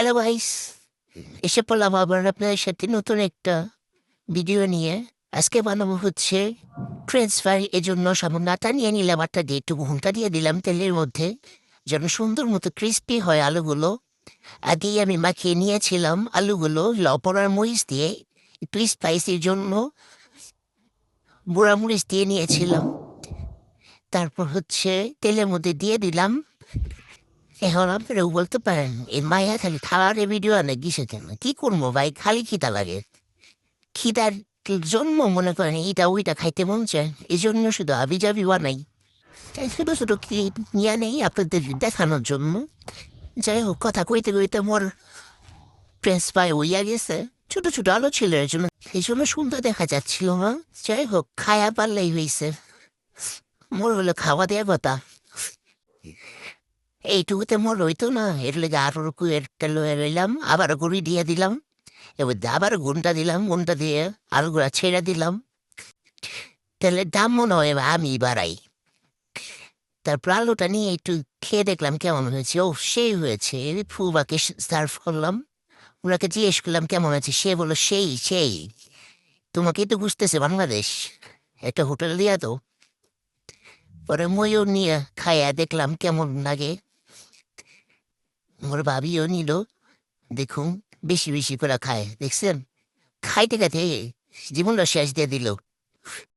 Hello guys, এসে পড়লাম আবার আপনাদের সাথে নতুন একটা ভিডিও নিয়ে। আজকে বানাবো হচ্ছে ফ্রেঞ্চ ফ্রাই। এজন্য সামান্য আটা নিয়ে নিলাম, আটা দিয়ে একটু ঘুমটা দিয়ে দিলাম তেলের মধ্যে যেন সুন্দর মতো ক্রিস্পি হয় আলুগুলো। আগেই আমি মাখিয়ে নিয়েছিলাম আলুগুলো লবণ আর মরিচ দিয়ে, একটু স্পাইসির জন্য বুড়া মরিচ দিয়ে নিয়েছিলাম। তারপর হচ্ছে তেলের মধ্যে দিয়ে দিলাম। এখন আপনারাও বলতে পারেন এই মায়া খালি খাওয়ার ভিডিও আনে কিসের জন্য? কি করবো ভাই, খালি খিদা লাগে। খিদার জন্য মনে করেন এইটা ওইটা খাইতে মন চায়, এই জন্য শুধু আবি যাবি বানাই। তাই ছোটো ছোটো ক্লিপ নিয়ে নেই আপনাদের দেখানোর জন্য। যাই হোক, কথা কইতে কইতে মোর ফ্রেঞ্চ ফ্রাই হইয়া গেছে। ছোট ছোট আলো ছিল এর জন্য, এই জন্য সুন্দর দেখা যাচ্ছিল না। যাই হোক, খায়া পারলেই হয়েছে। মোর হলো খাওয়া দেওয়া কথা, এইটুকুতে মোর হইতো না। এর লেগে আরো একটা লয়ে রইলাম, আবার গুড়ি দিয়ে দিলাম। এবার আবার গুণটা দিলাম, গুণটা দিয়ে আলুগুলা ছেড়ে দিলাম। তেলের দাম মনে হয় আমি বাড়াই। তারপর আলুটা নিয়ে একটু খেয়ে দেখলাম কেমন হয়েছে। ও সেই হয়েছে। ফুবাকে সার্ভ করলাম, ওনাকে জিজ্ঞেস করলাম কেমন আছে, সে বললো সেই সেই। তোমাকেই তো বুঝতেছে বাংলাদেশ, একটা হোটেল দিয়া তো। পরে ময়ও নিয়ে খাইয়া দেখলাম কেমন লাগে। মোর ভাবিও নিল, দেখুন বেশি বেশি করে খায়, দেখছেন? খাইতে খাইতে জীবনটা শেষ দিয়ে দিল।